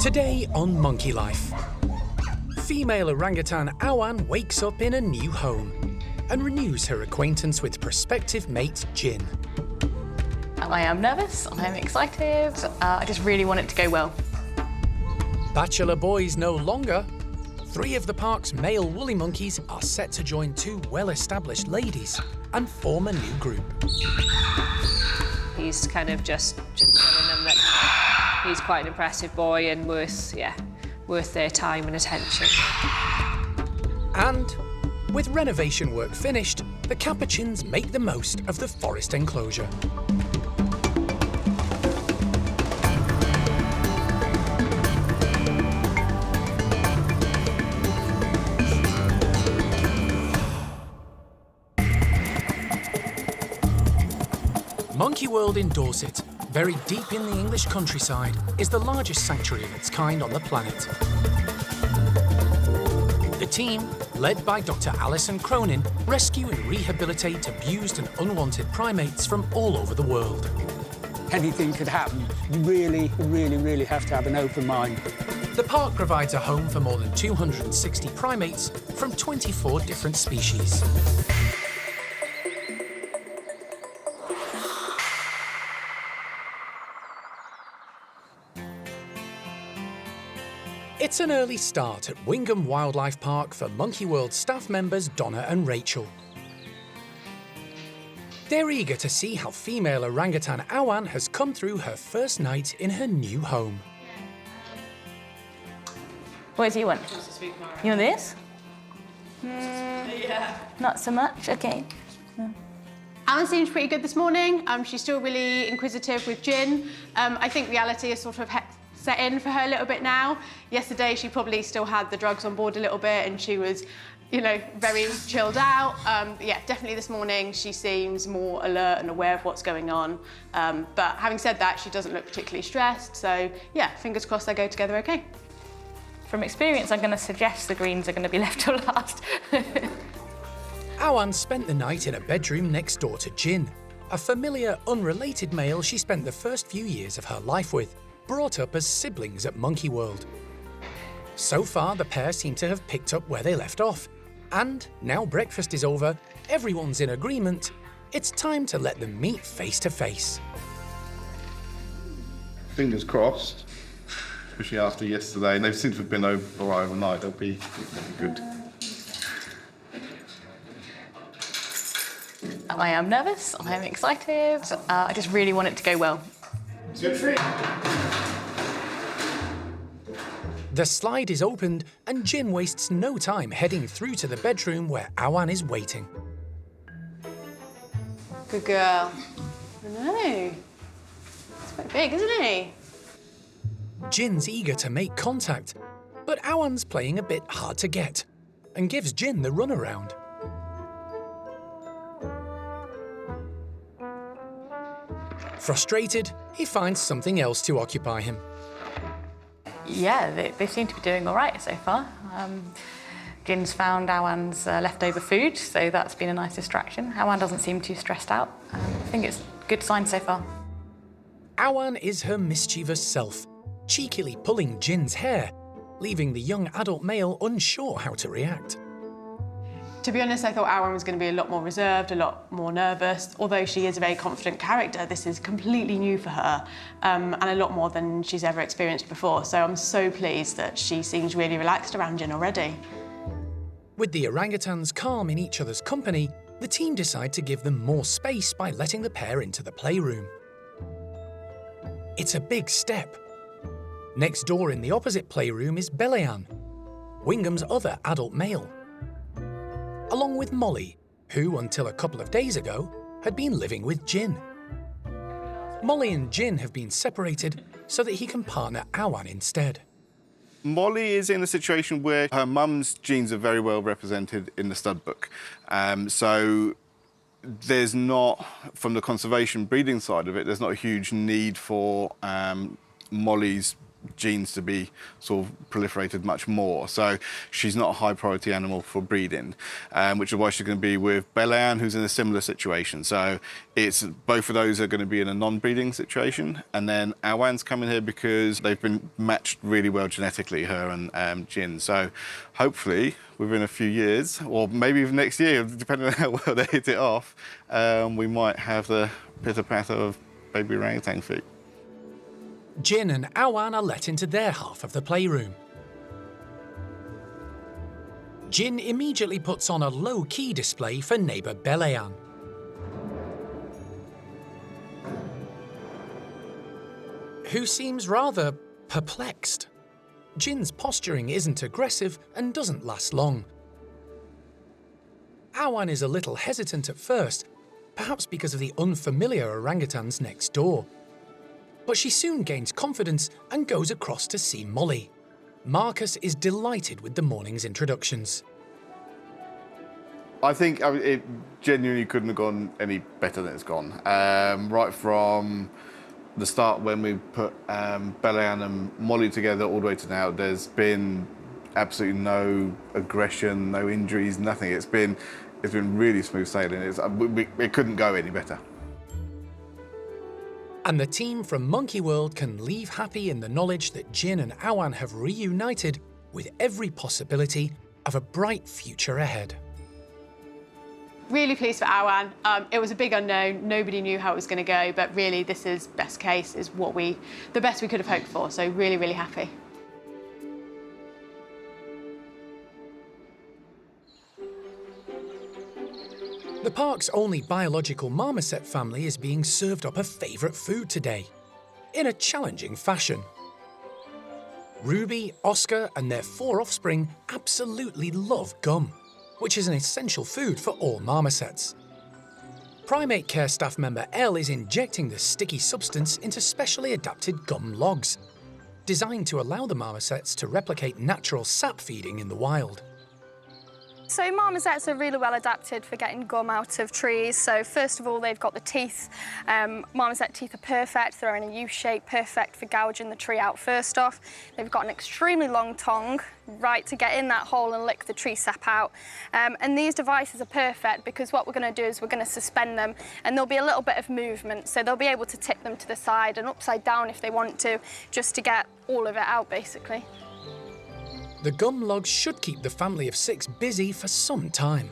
Today on Monkey Life, female orangutan Awan wakes up in a new home and renews her acquaintance with prospective mate Jin. I am nervous, I'm excited, I just really want it to go well. Bachelor boys no longer. 3 of the park's male woolly monkeys are set to join 2 well-established ladies and form a new group. He's kind of just showing them that he's quite an impressive boy and worth their time and attention. And with renovation work finished, the Capuchins make the most of the forest enclosure. Monkey World in Dorset, buried deep in the English countryside, is the largest sanctuary of its kind on the planet. The team, led by Dr. Alison Cronin, rescue and rehabilitate abused and unwanted primates from all over the world. Anything could happen. You really have to have an open mind. The park provides a home for more than 260 primates from 24 different species. It's an early start at Wingham Wildlife Park for Monkey World staff members Donna and Rachel. They're eager to see how female orangutan Awan has come through her first night in her new home. What do you want? You want this? Yeah. Not so much, okay. Alan seems pretty good this morning. She's still really inquisitive with Jin. I think reality is sort of set in for her a little bit now. Yesterday, she probably still had the drugs on board a little bit and she was, very chilled out. Yeah, definitely this morning, she seems more alert and aware of what's going on. But having said that, she doesn't look particularly stressed. So yeah, fingers crossed they go together okay. From experience, I'm going to suggest the greens are going to be left till last. Awan spent the night in a bedroom next door to Jin, a familiar, unrelated male she spent the first few years of her life with, brought up as siblings at Monkey World. So far, the pair seem to have picked up where they left off. And now breakfast is over, everyone's in agreement. It's time to let them meet face to face. Fingers crossed, especially after yesterday, and they've since we've been overnight, they'll be good. I am nervous, I am excited, I just really want it to go well. Good for you. The slide is opened and Jin wastes no time heading through to the bedroom where Awan is waiting. Good girl. I know. It's quite big, isn't he? Jin's eager to make contact, but Awan's playing a bit hard to get and gives Jin the runaround. Frustrated, he finds something else to occupy him. Yeah, they seem to be doing all right so far. Jin's found Awan's leftover food, so that's been a nice distraction. Awan doesn't seem too stressed out. I think it's a good sign so far. Awan is her mischievous self, cheekily pulling Jin's hair, leaving the young adult male unsure how to react. To be honest, I thought Awan was going to be a lot more reserved, a lot more nervous. Although she is a very confident character, this is completely new for her, and a lot more than she's ever experienced before. So I'm so pleased that she seems really relaxed around Jin already. With the orangutans calm in each other's company, the team decide to give them more space by letting the pair into the playroom. It's a big step. Next door in the opposite playroom is Belean, Wingham's other adult male, along with Molly, who, until a couple of days ago, had been living with Jin. Molly and Jin have been separated so that he can partner Awan instead. Molly is in a situation where her mum's genes are very well represented in the stud book. So there's not, from the conservation breeding side of it, there's not a huge need for Molly's genes to be sort of proliferated much more. So she's not a high priority animal for breeding, which is why she's going to be with Aan, who's in a similar situation. So it's both of those are going to be in a non-breeding situation, and then Awan's coming here because they've been matched really well genetically, her and Jin. So hopefully within a few years, or maybe even next year, depending on how well they hit it off, we might have the pitter-patter of baby orangutan feet. Jin and Awan are let into their half of the playroom. Jin immediately puts on a low-key display for neighbour Aan. Who seems rather perplexed. Jin's posturing isn't aggressive and doesn't last long. Awan is a little hesitant at first, perhaps because of the unfamiliar orangutans next door. But she soon gains confidence and goes across to see Molly. Marcus is delighted with the morning's introductions. I think it genuinely couldn't have gone any better than it's gone. Right from the start, when we put Aan and Molly together all the way to now, there's been absolutely no aggression, no injuries, nothing. It's been really smooth sailing. It couldn't go any better. And the team from Monkey World can leave happy in the knowledge that Jin and Awan have reunited with every possibility of a bright future ahead. Really pleased for Awan. It was a big unknown. Nobody knew how it was going to go, but really this is best case, is the best we could have hoped for. So really, really happy. The park's only biological marmoset family is being served up a favourite food today, in a challenging fashion. Ruby, Oscar and their 4 offspring absolutely love gum, which is an essential food for all marmosets. Primate care staff member Elle is injecting the sticky substance into specially adapted gum logs, designed to allow the marmosets to replicate natural sap feeding in the wild. So marmosets are really well adapted for getting gum out of trees. So first of all, they've got the teeth. Marmoset teeth are perfect. They're in a U shape, perfect for gouging the tree out first off. They've got an extremely long tongue, right to get in that hole and lick the tree sap out. And these devices are perfect because what we're going to do is we're going to suspend them, and there'll be a little bit of movement. So they'll be able to tip them to the side and upside down if they want to, just to get all of it out, basically. The gum logs should keep the family of 6 busy for some time.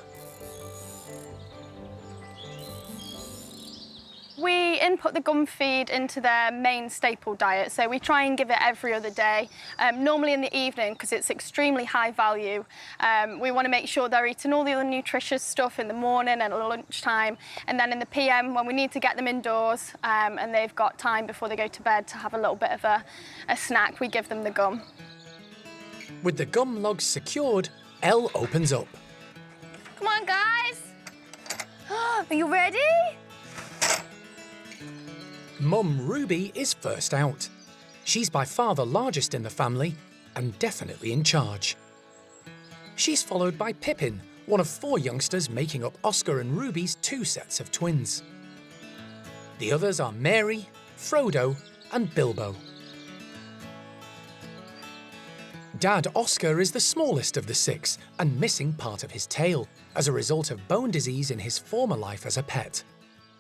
We input the gum feed into their main staple diet, so we try and give it every other day, normally in the evening because it's extremely high value. We want to make sure they're eating all the other nutritious stuff in the morning and at lunchtime, and then in the PM when we need to get them indoors and they've got time before they go to bed to have a little bit of a snack, we give them the gum. With the gum logs secured, Elle opens up. Come on, guys! Are you ready? Mum Ruby is first out. She's by far the largest in the family and definitely in charge. She's followed by Pippin, one of 4 youngsters making up Oscar and Ruby's 2 sets of twins. The others are Mary, Frodo and Bilbo. Dad Oscar is the smallest of the 6 and missing part of his tail as a result of bone disease in his former life as a pet.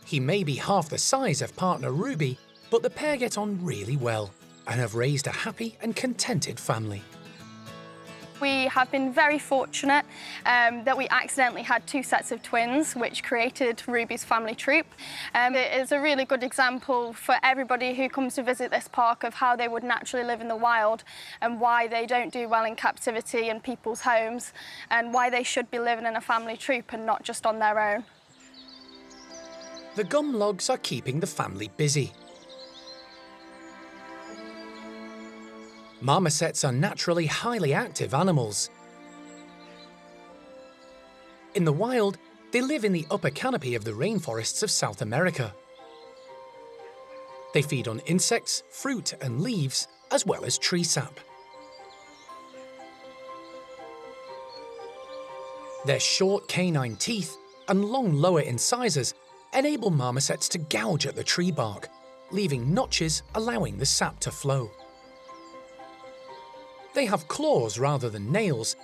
He may be half the size of partner Ruby, but the pair get on really well and have raised a happy and contented family. We have been very fortunate that we accidentally had 2 sets of twins, which created Ruby's family troupe. It is a really good example for everybody who comes to visit this park of how they would naturally live in the wild and why they don't do well in captivity in people's homes and why they should be living in a family troupe and not just on their own. The gum logs are keeping the family busy. Marmosets are naturally highly active animals. In the wild, they live in the upper canopy of the rainforests of South America. They feed on insects, fruit and leaves, as well as tree sap. Their short canine teeth and long lower incisors enable marmosets to gouge at the tree bark, leaving notches allowing the sap to flow. They have claws rather than nails,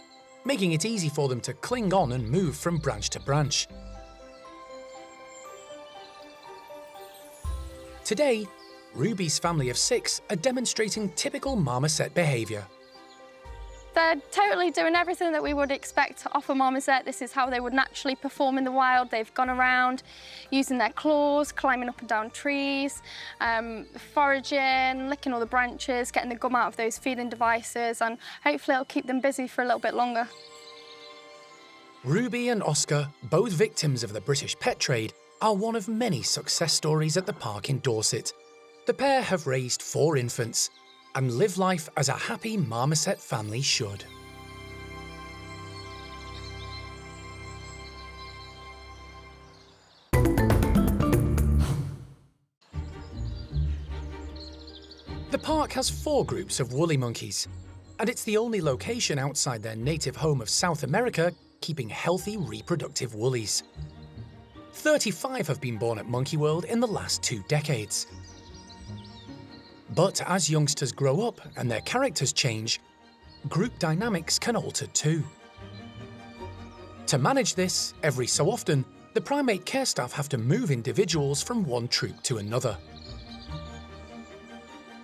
making it easy for them to cling on and move from branch to branch. Today, Ruby's family of 6 are demonstrating typical marmoset behaviour. They're totally doing everything that we would expect off a marmoset. This is how they would naturally perform in the wild. They've gone around using their claws, climbing up and down trees, foraging, licking all the branches, getting the gum out of those feeding devices, and hopefully it'll keep them busy for a little bit longer. Ruby and Oscar, both victims of the British pet trade, are one of many success stories at the park in Dorset. The pair have raised 4 infants and live life as a happy marmoset family should. The park has 4 groups of woolly monkeys, and it's the only location outside their native home of South America keeping healthy reproductive woolies. 35 have been born at Monkey World in the last 2 decades. But as youngsters grow up and their characters change, group dynamics can alter too. To manage this, every so often, the primate care staff have to move individuals from one troop to another.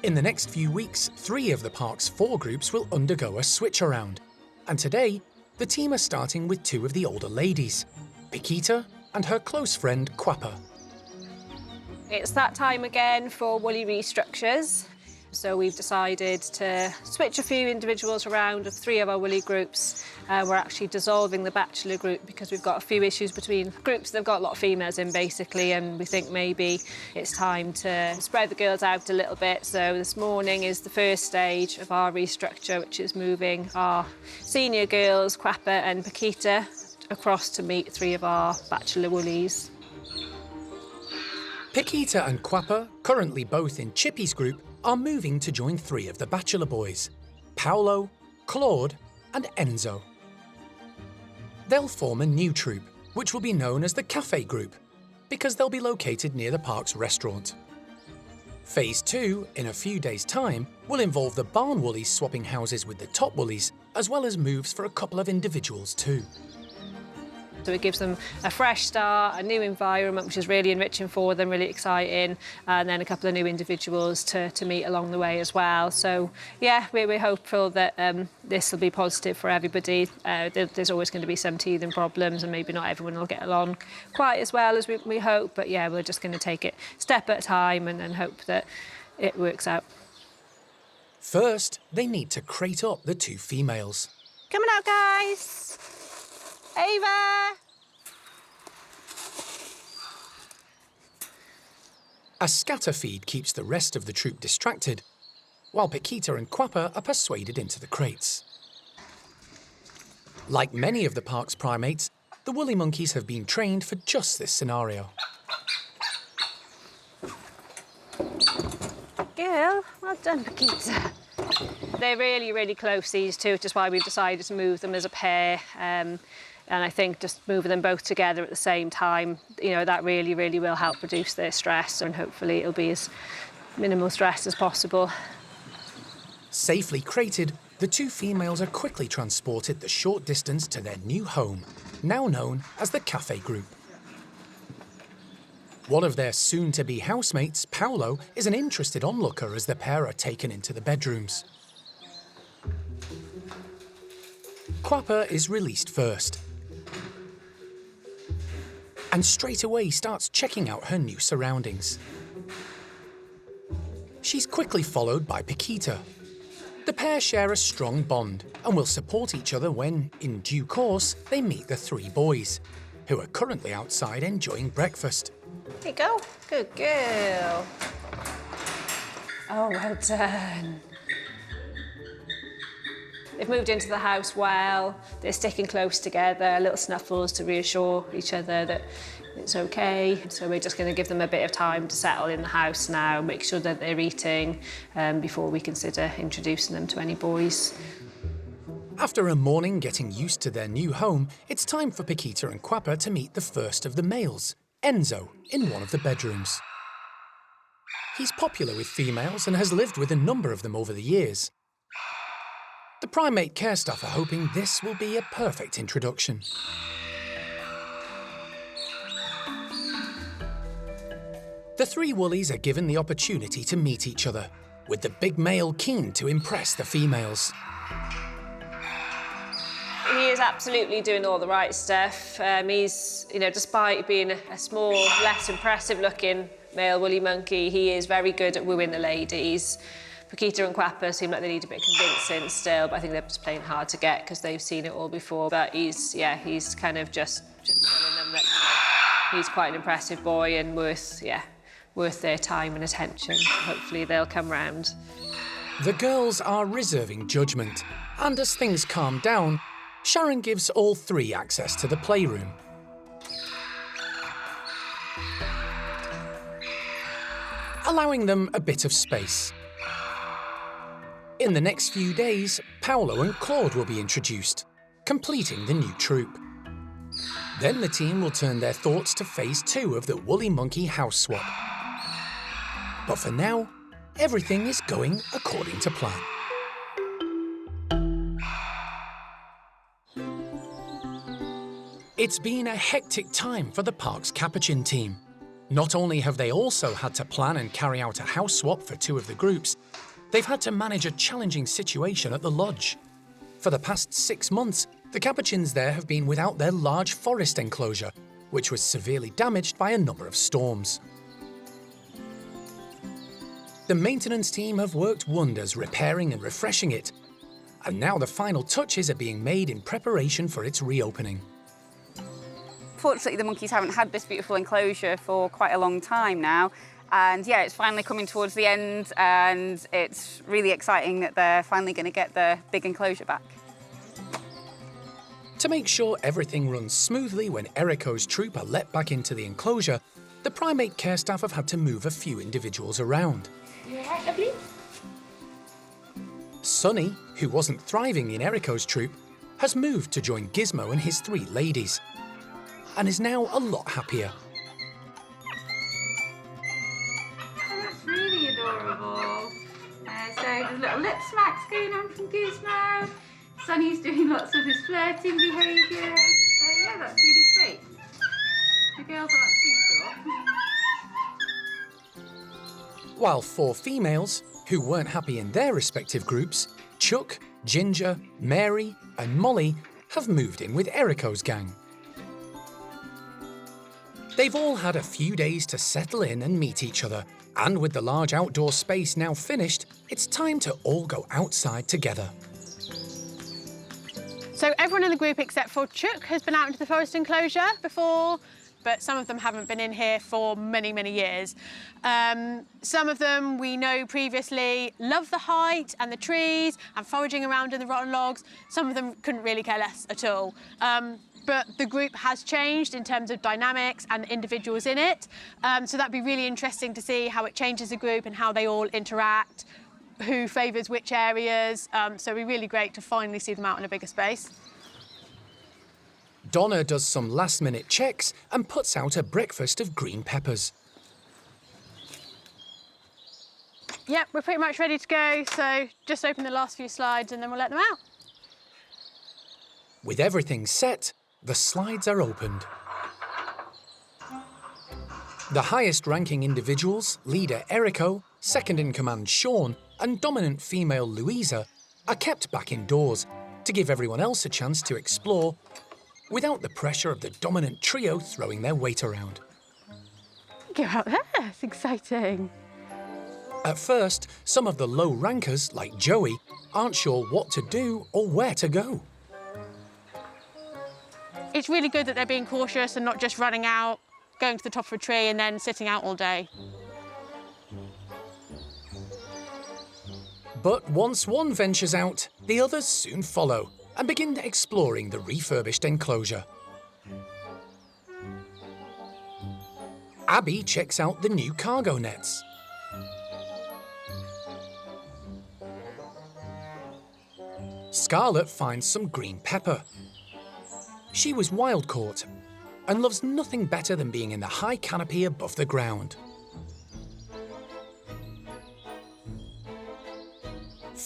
In the next few weeks, 3 of the park's 4 groups will undergo a switch around, and today, the team are starting with 2 of the older ladies, Paquita and her close friend Quapper. It's that time again for woolly restructures. So we've decided to switch a few individuals around of 3 of our woolly groups. We're actually dissolving the bachelor group because we've got a few issues between groups. They've got a lot of females in basically, and we think maybe it's time to spread the girls out a little bit. So this morning is the first stage of our restructure, which is moving our senior girls, Quapper and Paquita, across to meet 3 of our bachelor woolies. Paquita and Quapper, currently both in Chippy's group, are moving to join 3 of the bachelor boys, Paolo, Claude and Enzo. They'll form a new troop, which will be known as the Cafe Group, because they'll be located near the park's restaurant. Phase 2, in a few days' time, will involve the barn woolies swapping houses with the top woolies, as well as moves for a couple of individuals too. So it gives them a fresh start, a new environment, which is really enriching for them, really exciting, and then a couple of new individuals to meet along the way as well. So, yeah, we're hopeful that this will be positive for everybody. There's always going to be some teething problems, and maybe not everyone will get along quite as well as we hope, but yeah, we're just going to take it step at a time and hope that it works out. First, they need to crate up the 2 females. Coming out, guys. Ava! A scatter feed keeps the rest of the troop distracted, while Paquita and Quapper are persuaded into the crates. Like many of the park's primates, the woolly monkeys have been trained for just this scenario. Girl, well done, Paquita. They're really, really close, these 2, which is why we've decided to move them as a pair. And I think just moving them both together at the same time, you know, that really, really will help reduce their stress, and hopefully it'll be as minimal stress as possible. Safely crated, the 2 females are quickly transported the short distance to their new home, now known as the Cafe Group. One of their soon-to-be housemates, Paolo, is an interested onlooker as the pair are taken into the bedrooms. Quapper is released first, and straight away starts checking out her new surroundings. She's quickly followed by Paquita. The pair share a strong bond and will support each other when, in due course, they meet the 3 boys, who are currently outside enjoying breakfast. Here you go. Good girl. Oh, well done. They've moved into the house well, they're sticking close together, little snuffles to reassure each other that it's okay. So we're just going to give them a bit of time to settle in the house now, make sure that they're eating before we consider introducing them to any boys. After a morning getting used to their new home, it's time for Paquita and Quapper to meet the first of the males, Enzo, in one of the bedrooms. He's popular with females and has lived with a number of them over the years. The primate care staff are hoping this will be a perfect introduction. The three woolies are given the opportunity to meet each other, with the big male keen to impress the females. He is absolutely doing all the right stuff. He's, despite being a small, less impressive-looking male woolly monkey, he is very good at wooing the ladies. Paquita and Quapper seem like they need a bit of convincing still, but I think they're just playing hard to get because they've seen it all before. But he's kind of just telling them that he's quite an impressive boy and worth their time and attention. Hopefully they'll come round. The girls are reserving judgment, and as things calm down, Sharon gives all three access to the playroom. Allowing them a bit of space. In the next few days, Paolo and Claude will be introduced, completing the new troupe. Then the team will turn their thoughts to phase 2 of the Woolly Monkey house swap. But for now, everything is going according to plan. It's been a hectic time for the park's Capuchin team. Not only have they also had to plan and carry out a house swap for 2 of the groups, they've had to manage a challenging situation at the lodge. For the past 6 months, the Capuchins there have been without their large forest enclosure, which was severely damaged by a number of storms. The maintenance team have worked wonders repairing and refreshing it, and now the final touches are being made in preparation for its reopening. Fortunately, the monkeys haven't had this beautiful enclosure for quite a long time now, and yeah, it's finally coming towards the end, and it's really exciting that they're finally going to get the big enclosure back. To make sure everything runs smoothly when Eriko's troupe are let back into the enclosure, the primate care staff have had to move a few individuals around. Yeah, lovely. Sunny, who wasn't thriving in Eriko's troupe, has moved to join Gizmo and his 3 ladies, and is now a lot happier. Oh, that's really adorable. So there's little lip smacks going on from Gizmo. Sunny's doing lots of his flirting behaviour. So yeah, that's really sweet. The girls aren't too sure. While 4 females, who weren't happy in their respective groups, Chuck, Ginger, Mary and Molly, have moved in with Eriko's gang. They've all had a few days to settle in and meet each other, and with the large outdoor space now finished, it's time to all go outside together. So everyone in the group except for Chuck has been out into the forest enclosure before, but some of them haven't been in here for many, many years. Some of them we know previously love the height and the trees and foraging around in the rotten logs. Some of them couldn't really care less at all. But the group has changed in terms of dynamics and the individuals in it. So that'd be really interesting to see how it changes the group and how they all interact, who favours which areas. So it'd be really great to finally see them out in a bigger space. Donna does some last-minute checks and puts out a breakfast of green peppers. Yep, we're pretty much ready to go, so just open the last few slides and then we'll let them out. With everything set, the slides are opened. The highest-ranking individuals, leader Eriko, second-in-command Sean, and dominant female Louisa, are kept back indoors to give everyone else a chance to explore without the pressure of the dominant trio throwing their weight around. Go out there, it's exciting. At first, some of the low rankers, like Joey, aren't sure what to do or where to go. It's really good that they're being cautious and not just running out, going to the top of a tree and then sitting out all day. But once one ventures out, the others soon follow and begin exploring the refurbished enclosure. Abby checks out the new cargo nets. Scarlett finds some green pepper. She was wild caught and loves nothing better than being in the high canopy above the ground.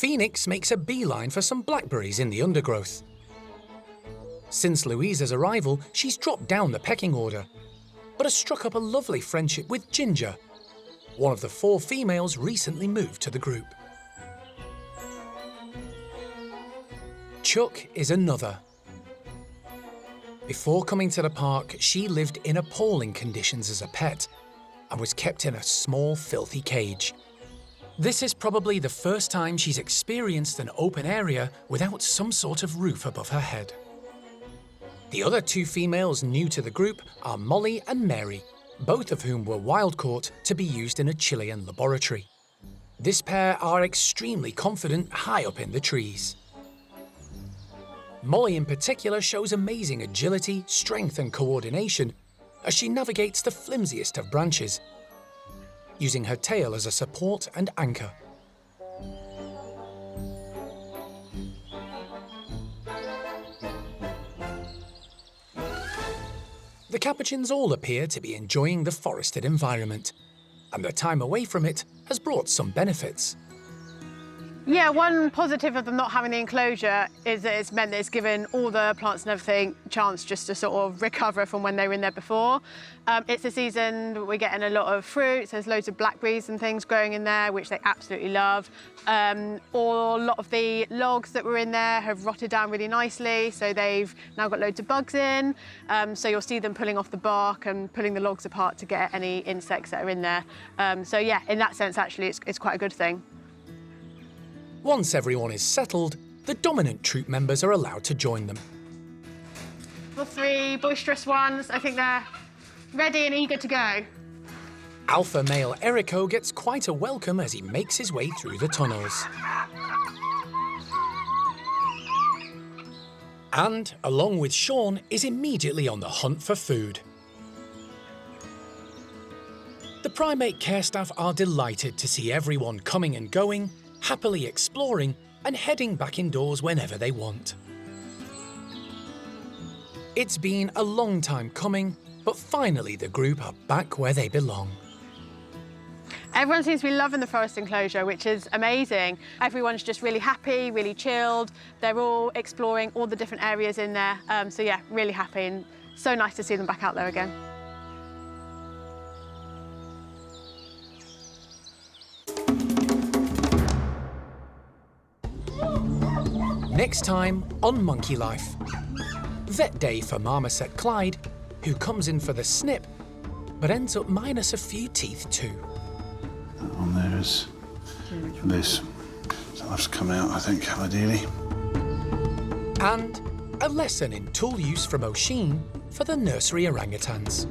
Phoenix makes a beeline for some blackberries in the undergrowth. Since Louisa's arrival, she's dropped down the pecking order, but has struck up a lovely friendship with Ginger. One of the 4 females recently moved to the group. Chuck is another. Before coming to the park, she lived in appalling conditions as a pet and was kept in a small, filthy cage. This is probably the first time she's experienced an open area without some sort of roof above her head. The other 2 females new to the group are Molly and Mary, both of whom were wild-caught to be used in a Chilean laboratory. This pair are extremely confident high up in the trees. Molly in particular shows amazing agility, strength and coordination as she navigates the flimsiest of branches, using her tail as a support and anchor. The capuchins all appear to be enjoying the forested environment, and their time away from it has brought some benefits. Yeah, one positive of them not having the enclosure is that it's meant that it's given all the plants and everything a chance just to sort of recover from when they were in there before. It's a season we're getting a lot of fruits. There's loads of blackberries and things growing in there, which they absolutely love. A lot of the logs that were in there have rotted down really nicely, so they've now got loads of bugs in. So you'll see them pulling off the bark and pulling the logs apart to get any insects that are in there. So yeah, in that sense, actually, it's quite a good thing. Once everyone is settled, the dominant troop members are allowed to join them. The 3 boisterous ones, I think they're ready and eager to go. Alpha male Erico gets quite a welcome as he makes his way through the tunnels. And, along with Sean, is immediately on the hunt for food. The primate care staff are delighted to see everyone coming and going, happily exploring and heading back indoors whenever they want. It's been a long time coming, but finally the group are back where they belong. Everyone seems to be loving the forest enclosure, which is amazing. Everyone's just really happy, really chilled. They're all exploring all the different areas in there. So yeah, really happy and so nice to see them back out there again. Next time on Monkey Life. Vet day for Marmoset Clyde, who comes in for the snip, but ends up minus a few teeth too. That one there is this. So that's come out, I think, ideally. And a lesson in tool use from O'Sheen for the nursery orangutans.